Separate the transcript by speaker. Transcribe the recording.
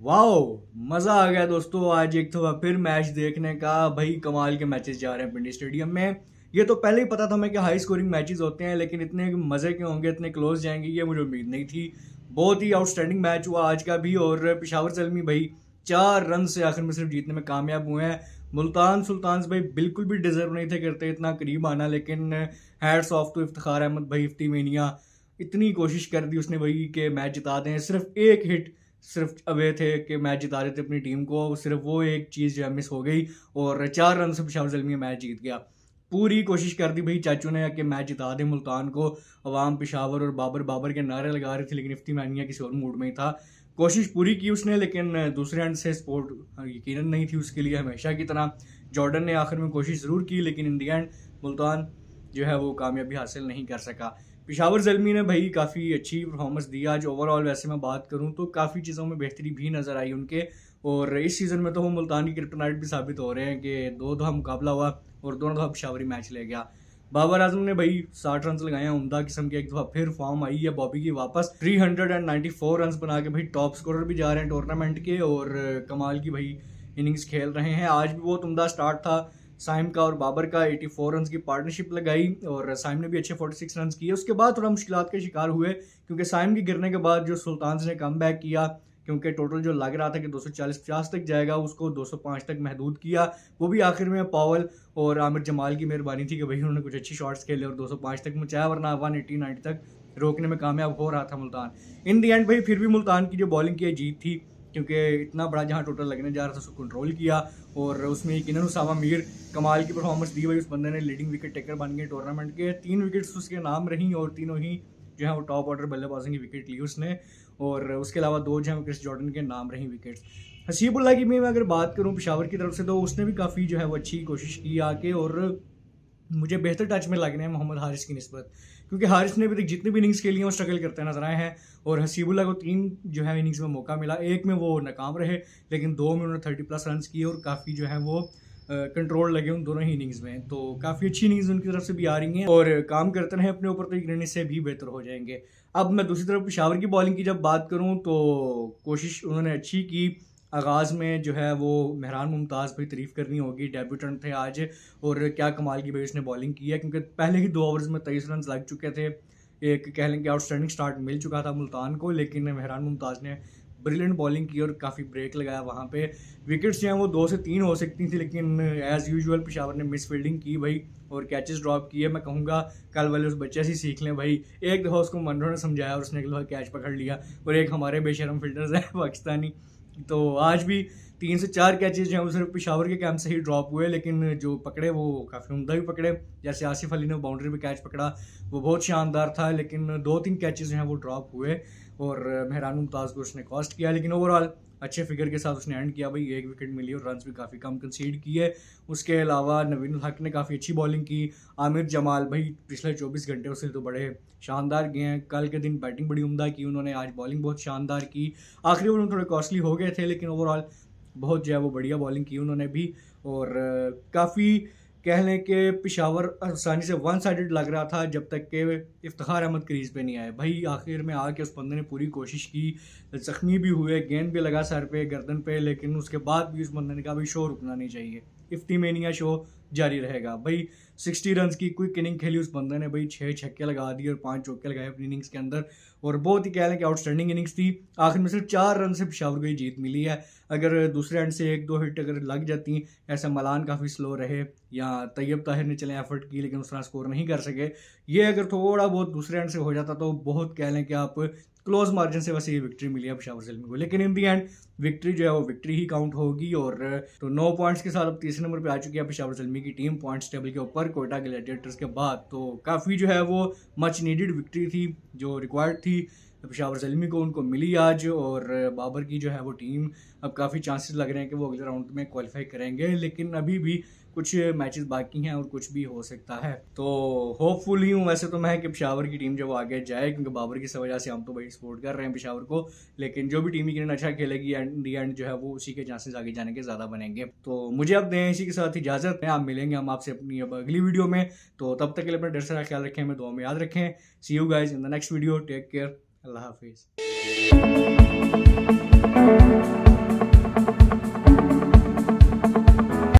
Speaker 1: Wow, मजा आ गया दोस्तों। आज एक दफा फिर मैच देखने का। भाई कमाल के मैचेस जा रहे हैं पिंडी स्टेडियम में। ये तो पहले ही पता था हमें कि हाई स्कोरिंग मैचेस होते हैं, लेकिन इतने मजे के होंगे, इतने क्लोज जाएंगे, ये मुझे उम्मीद नहीं थी। बहुत ही आउटस्टैंडिंग मैच हुआ आज का भी। और पिशावर ज़ल्मी भाई 4 रन से आखिर में सिर्फ जीतने में कामयाब हुए हैं। मुल्तान सुल्तान्स भाई बिल्कुल भी डिजर्व नहीं थे करते इतना करीब आना, लेकिन hats off to Iftikhar Ahmed भाई, इफ्ती मेनिया। इतनी कोशिश कर दी उसने भाई कि मैच जिता दें। सिर्फ एक हिट सिर्फ अवे थे कि मैच जिता रहे थे अपनी टीम को, सिर्फ वो एक चीज़ जो है मिस हो गई और 4 रन से पेशावर ज़ल्मी मैच जीत गया। पूरी कोशिश कर दी भाई चाचू ने कि मैच जिता दे मुल्तान को। अवाम पेशावर और बाबर बाबर के नारे लगा रही थी, लेकिन इफ्ती मानिया किसी और मूड में ही था। कोशिश पूरी की उसने, लेकिन दूसरे एंड से सपोर्ट यकीनन नहीं थी उसके लिए हमेशा की तरह। जॉर्डन ने आखिर में कोशिश ज़रूर की, लेकिन इन दी एंड मुल्तान जो है वो कामयाबी हासिल नहीं कर सका। पेशावर ज़ल्मी ने भाई काफ़ी अच्छी परफॉर्मेंस दी आज। ओवरऑल वैसे मैं बात करूं तो काफ़ी चीज़ों में बेहतरी भी नज़र आई उनके। और इस सीज़न में तो वो मुल्तान की क्रिप्टोनाइट भी साबित हो रहे हैं कि दो दफ़ा मुकाबला हुआ और दोनों दफ़ा पेशावरी मैच ले गया। बाबर आजम ने भाई 60 रन लगाए हैं, उम्दा किस्म के। एक दफ़ा फिर फॉर्म आई है बॉबी की वापस। 394 रन बना के भाई टॉप स्कोरर भी जा रहे हैं टूर्नामेंट के, और कमाल की भाई इनिंग्स खेल रहे हैं। आज भी बहुत उम्दा स्टार्ट था साइम का और बाबर का। 84 रन की पार्टनरशिप लगाई और साइम ने भी अच्छे 46 रन किए। उसके बाद थोड़ा मुश्किलात का शिकार हुए, क्योंकि साइम के गिरने के बाद जो सुल्तान ने कम बैक किया, क्योंकि टोटल जो लग रहा था कि 240-50 तक जाएगा, उसको 205 तक महदूद किया। वो भी आखिर में पावल और आमिर जमाल की मेहरबानी थी कि भाई उन्होंने कुछ अच्छी शॉट्स खेले और 205 तक पहुंचाया, वरना 180-90 तक रोकने में कामयाब हो रहा था मुल्तान। इन दी एंड भाई फिर भी मुल्तान की जो बॉलिंग की जीत थी, क्योंकि इतना बड़ा जहां टोटल लगने जा रहा था उसको कंट्रोल किया। और उसमें यकीनन उसामा मीर कमाल की परफॉर्मेंस दी भाई। उस बंदे ने लीडिंग विकेट टेकर बन गए टूर्नामेंट के। 3 विकेट्स उसके नाम रही और तीनों ही जो है वो टॉप ऑर्डर बल्लेबाजों की विकेट ली उसने। और उसके अलावा 2 जो है क्रिस जॉर्डन के नाम रही विकेट्स। हसीबुल्ला की मैं अगर बात करूं पेशावर की तरफ से, तो उसने भी काफ़ी जो है वो अच्छी कोशिश की आके, और मुझे बेहतर टच में लग रहे हैं मोहम्मद हारिस की निस्बत, क्योंकि हारिस ने भी जितनी भी इनिंग्स खेली हैं वो स्ट्रगल करते नजर आए हैं। और हसीबुल्ला को 3 जो है इनिंग्स में मौका मिला, एक में वो नाकाम रहे, लेकिन 2 में उन्होंने 30+ रन किए और काफ़ी जो है वो कंट्रोल लगे उन दोनों ही इनिंग्स में। तो काफ़ी अच्छी इनिंग्स उनकी तरफ से भी आ रही हैं, और काम करते रहे अपने ऊपर तो यकीनन से भी बेहतर हो जाएंगे। अब मैं दूसरी तरफ पेशावर की बॉलिंग की जब बात करूं, तो कोशिश उन्होंने अच्छी की। आगाज़ में जो है वो मेहरान मुमताज़ भाई तारीफ़ करनी होगी, डेब्यूटेंट थे आज, और क्या कमाल की भाई उसने बॉलिंग की है, क्योंकि पहले ही 2 ओवर्स में 23 रन लग चुके थे। एक कह लें कि आउटस्टैंडिंग स्टार्ट मिल चुका था मुल्तान को, लेकिन मेहरान मुमताज़ ने ब्रिलियंट बॉलिंग की और काफ़ी ब्रेक लगाया वहाँ पे। विकेट्स जो हैं वो 2 से 3 हो सकती थी, लेकिन एज़ यूजुअल पेशावर ने मिस फील्डिंग की भाई और कैचेस ड्रॉप किए। मैं कहूँगा कल वाले उस बच्चे से सीख लें भाई। एक दफ़ा उसको मनरो ने समझाया और उसने एक दफ़ा कैच पकड़ लिया, और एक हमारे बेशरम फील्डर्स हैं पाकिस्तानी। तो आज भी 3 से 4 कैचेज जो हैं वो सिर्फ पेशावर के कैंप से ही ड्रॉप हुए, लेकिन जो पकड़े वो काफ़ी उम्दा भी पकड़े। जैसे आसिफ अली ने बाउंड्री पे कैच पकड़ा, वो बहुत शानदार था, लेकिन 2-3 कैचेज जो हैं वो ड्रॉप हुए और मेहरान मुमताज़ को उसने कॉस्ट किया। लेकिन ओवरऑल अच्छे फिगर के साथ उसने एंड किया भाई। 1 विकेट मिली और रन्स भी काफ़ी कम कंसीड किए। उसके अलावा नवीन उल हक ने काफ़ी अच्छी बॉलिंग की। आमिर जमाल भाई पिछले 24 घंटे उससे तो बड़े शानदार गए हैं। कल के दिन बैटिंग बड़ी उम्दा की उन्होंने, आज बॉलिंग बहुत शानदार की। आखिरी ओवर में थोड़े कॉस्टली हो गए थे, लेकिन ओवरऑल बहुत जो है वो बढ़िया बॉलिंग की उन्होंने भी। और काफ़ी कह लें कि पेशावर आसानी से वन साइडेड लग रहा था जब तक कि इफ्तिखार अहमद क्रीज पे नहीं आए भाई। आखिर में आके उस बंदे ने पूरी कोशिश की, जख्मी भी हुए, गेंद भी लगा सर पे गर्दन पे, लेकिन उसके बाद भी उस बंदे ने कहा भाई शो रुकना नहीं चाहिए, इफ्ती मेनिया शो जारी रहेगा भाई। 60 रन की क्विक इनिंग खेली उस बंदे ने भाई, 6 छक्के लगा दिए और 5 चौके लगाए अपनी इनिंग्स के अंदर, और बहुत ही कह लें कि आउटस्टैंडिंग इनिंग्स थी। आखिर में सिर्फ 4 रन से पेशावर को ही जीत मिली है। अगर दूसरे एंड से 1-2 हिट अगर लग जाती, ऐसा मलान काफ़ी स्लो रहे या तैयब ताहिर ने चले एफर्ट की लेकिन उस तरह स्कोर नहीं कर सके, ये अगर थोड़ा बहुत दूसरे एंड से हो जाता तो बहुत कह लें कि आप क्लोज मार्जिन से वैसे ये विक्ट्री मिली है पेशावर ज़ल्मी को। लेकिन इन दी एंड विक्ट्री जो है वो विक्ट्री ही काउंट होगी। और तो 9 पॉइंट्स के साथ अब तीसरे नंबर पे आ चुकी है पेशावर ज़ल्मी की टीम पॉइंट्स टेबल के ऊपर, कोयटा ग्लैडिएटर्स के बाद। तो काफ़ी जो है वो मच नीडेड विक्ट्री थी जो रिक्वायर्ड थी, पेशावर ज़ल्मी को उनको मिली आज। और बाबर की जो है वो टीम, अब काफ़ी चांसेस लग रहे हैं कि वो अगले राउंड में क्वालिफाई करेंगे, लेकिन अभी भी कुछ मैचेस बाकी हैं और कुछ भी हो सकता है। तो होपफुल ही हूँ वैसे तो मैं कि पेशावर की टीम जब आगे जाए, क्योंकि बाबर की वजह से हम तो भाई सपोर्ट कर रहे हैं पेशावर को, लेकिन जो भी टीम की अच्छा खेलेगी एंड दी एंड जो है वो उसी के चांसेस आगे जाने के ज़्यादा बनेंगे। तो मुझे अब दें इसी के साथ इजाज़त है, आप मिलेंगे हम आपसे अपनी अब अगली वीडियो में। तो तब तक के लिए अपना ढेर सारा ख्याल रखें, हमें दुआ में याद रखें। See you guys in the next video, take care, अल्लाह हाफिज़।